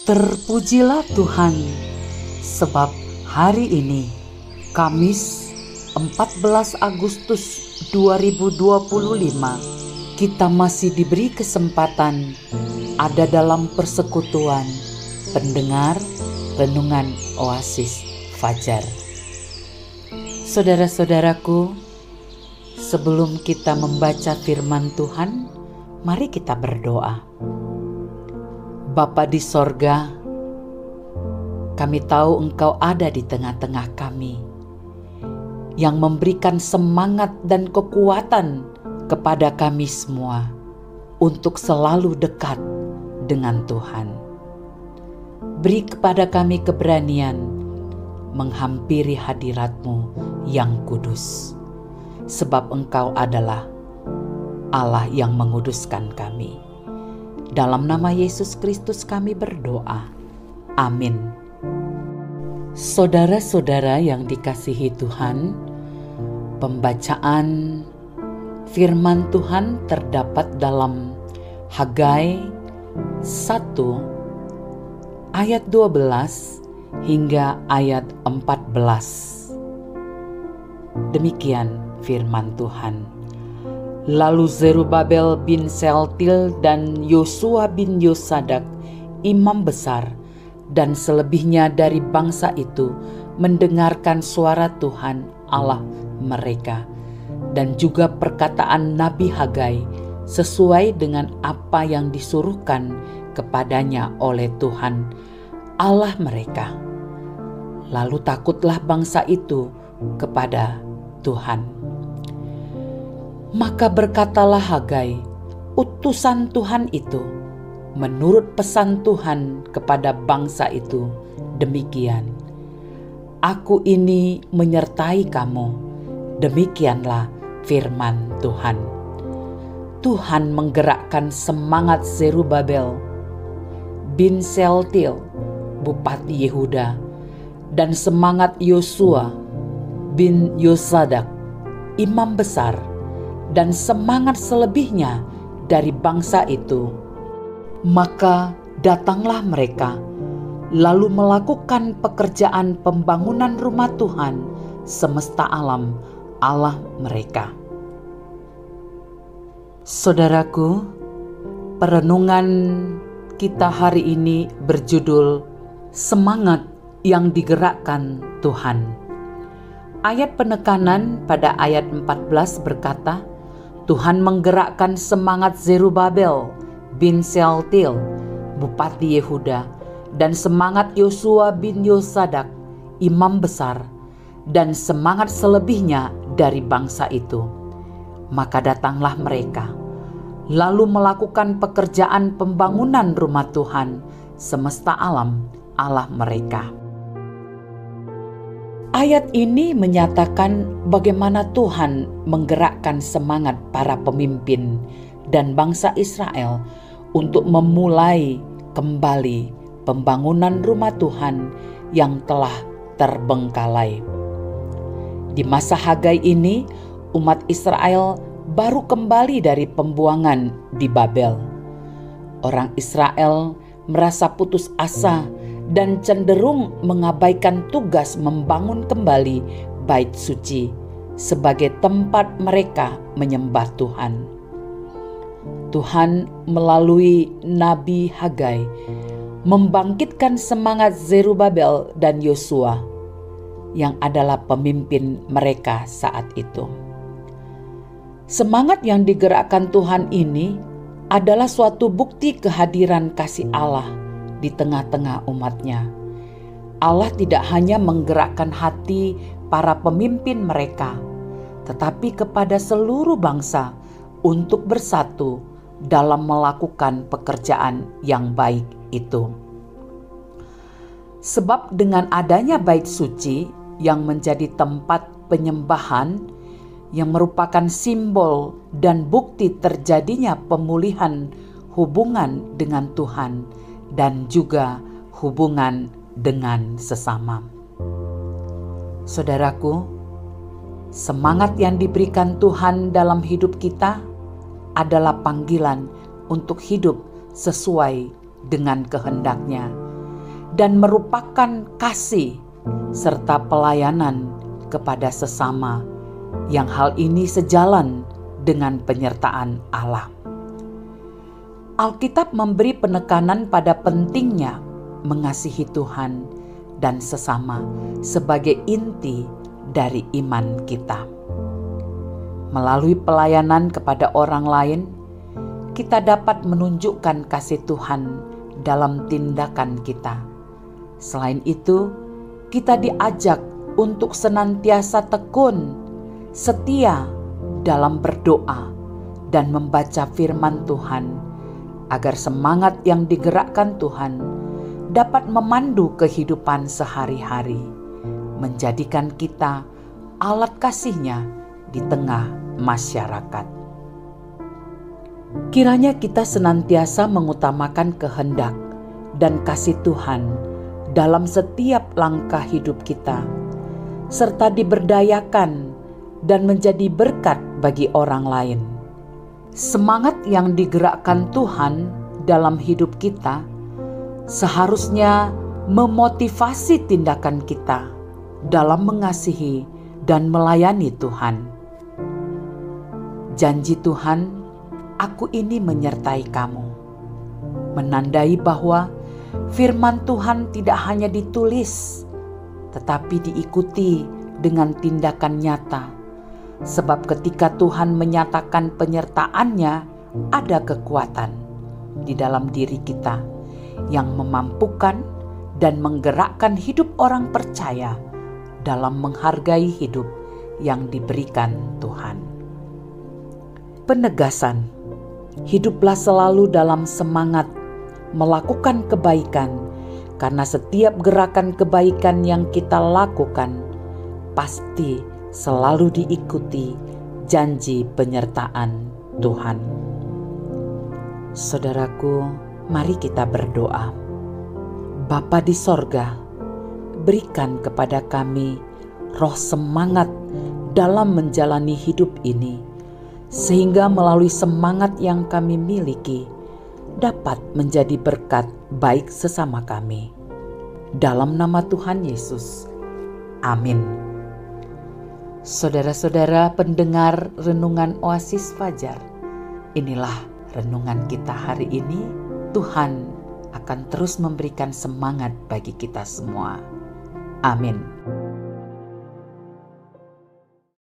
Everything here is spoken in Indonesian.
Terpujilah Tuhan, sebab hari ini, Kamis 14 Agustus 2025, kita masih diberi kesempatan ada dalam persekutuan pendengar Renungan Oasis Fajar. Saudara-saudaraku, sebelum kita membaca firman Tuhan, mari kita berdoa. Bapa di sorga, kami tahu Engkau ada di tengah-tengah kami, yang memberikan semangat dan kekuatan kepada kami semua untuk selalu dekat dengan Tuhan. Beri kepada kami keberanian menghampiri hadirat-Mu yang kudus, sebab Engkau adalah Allah yang menguduskan kami. Dalam nama Yesus Kristus kami berdoa. Amin. Saudara-saudara yang dikasihi Tuhan, pembacaan firman Tuhan terdapat dalam Hagai 1 ayat 12 hingga ayat 14. Demikian firman Tuhan. Lalu Zerubabel bin Sealtiel dan Yosua bin Yosadak, imam besar, dan selebihnya dari bangsa itu mendengarkan suara Tuhan Allah mereka, dan juga perkataan Nabi Hagai sesuai dengan apa yang disuruhkan kepadanya oleh Tuhan Allah mereka. Lalu takutlah bangsa itu kepada Tuhan. Maka berkatalah Hagai, utusan Tuhan itu, menurut pesan Tuhan kepada bangsa itu, demikian. Aku ini menyertai kamu, demikianlah firman Tuhan. Tuhan menggerakkan semangat Zerubabel bin Sealtiel, bupati Yehuda, dan semangat Yosua bin Yosadak, imam besar, dan semangat selebihnya dari bangsa itu. Maka datanglah mereka, lalu melakukan pekerjaan pembangunan rumah Tuhan semesta alam Allah mereka. Saudaraku, perenungan kita hari ini berjudul Semangat yang Digerakkan Tuhan. Ayat penekanan pada ayat 14 berkata, Tuhan menggerakkan semangat Zerubabel bin Sealtiel, bupati Yehuda, dan semangat Yosua bin Yosadak, imam besar, dan semangat selebihnya dari bangsa itu. Maka datanglah mereka, lalu melakukan pekerjaan pembangunan rumah Tuhan semesta alam Allah mereka. Ayat ini menyatakan bagaimana Tuhan menggerakkan semangat para pemimpin dan bangsa Israel untuk memulai kembali pembangunan rumah Tuhan yang telah terbengkalai. Di masa Hagai ini, umat Israel baru kembali dari pembuangan di Babel. Orang Israel merasa putus asa dan cenderung mengabaikan tugas membangun kembali bait suci sebagai tempat mereka menyembah Tuhan. Tuhan melalui Nabi Hagai membangkitkan semangat Zerubabel dan Yosua yang adalah pemimpin mereka saat itu. Semangat yang digerakkan Tuhan ini adalah suatu bukti kehadiran kasih Allah di tengah-tengah umatnya. Allah tidak hanya menggerakkan hati para pemimpin mereka, tetapi kepada seluruh bangsa untuk bersatu dalam melakukan pekerjaan yang baik itu. Sebab dengan adanya bait suci yang menjadi tempat penyembahan, yang merupakan simbol dan bukti terjadinya pemulihan hubungan dengan Tuhan dan juga hubungan dengan sesama. Saudaraku, semangat yang diberikan Tuhan dalam hidup kita adalah panggilan untuk hidup sesuai dengan kehendak-Nya dan merupakan kasih serta pelayanan kepada sesama, yang hal ini sejalan dengan penyertaan Allah. Alkitab memberi penekanan pada pentingnya mengasihi Tuhan dan sesama sebagai inti dari iman kita. Melalui pelayanan kepada orang lain, kita dapat menunjukkan kasih Tuhan dalam tindakan kita. Selain itu, kita diajak untuk senantiasa tekun, setia dalam berdoa dan membaca firman Tuhan, agar semangat yang digerakkan Tuhan dapat memandu kehidupan sehari-hari, menjadikan kita alat kasih-Nya di tengah masyarakat. Kiranya kita senantiasa mengutamakan kehendak dan kasih Tuhan dalam setiap langkah hidup kita, serta diberdayakan dan menjadi berkat bagi orang lain. Semangat yang digerakkan Tuhan dalam hidup kita seharusnya memotivasi tindakan kita dalam mengasihi dan melayani Tuhan. Janji Tuhan, aku ini menyertai kamu, menandai bahwa firman Tuhan tidak hanya ditulis, tetapi diikuti dengan tindakan nyata. Sebab ketika Tuhan menyatakan penyertaan-Nya, ada kekuatan di dalam diri kita yang memampukan dan menggerakkan hidup orang percaya dalam menghargai hidup yang diberikan Tuhan. Penegasan, hiduplah selalu dalam semangat melakukan kebaikan, karena setiap gerakan kebaikan yang kita lakukan pasti selalu diikuti janji penyertaan Tuhan. Saudaraku, mari kita berdoa. Bapa di sorga, berikan kepada kami roh semangat dalam menjalani hidup ini, sehingga melalui semangat yang kami miliki dapat menjadi berkat baik sesama kami. Dalam nama Tuhan Yesus, amin. Saudara-saudara pendengar renungan Oasis Fajar, inilah renungan kita hari ini. Tuhan akan terus memberikan semangat bagi kita semua. Amin.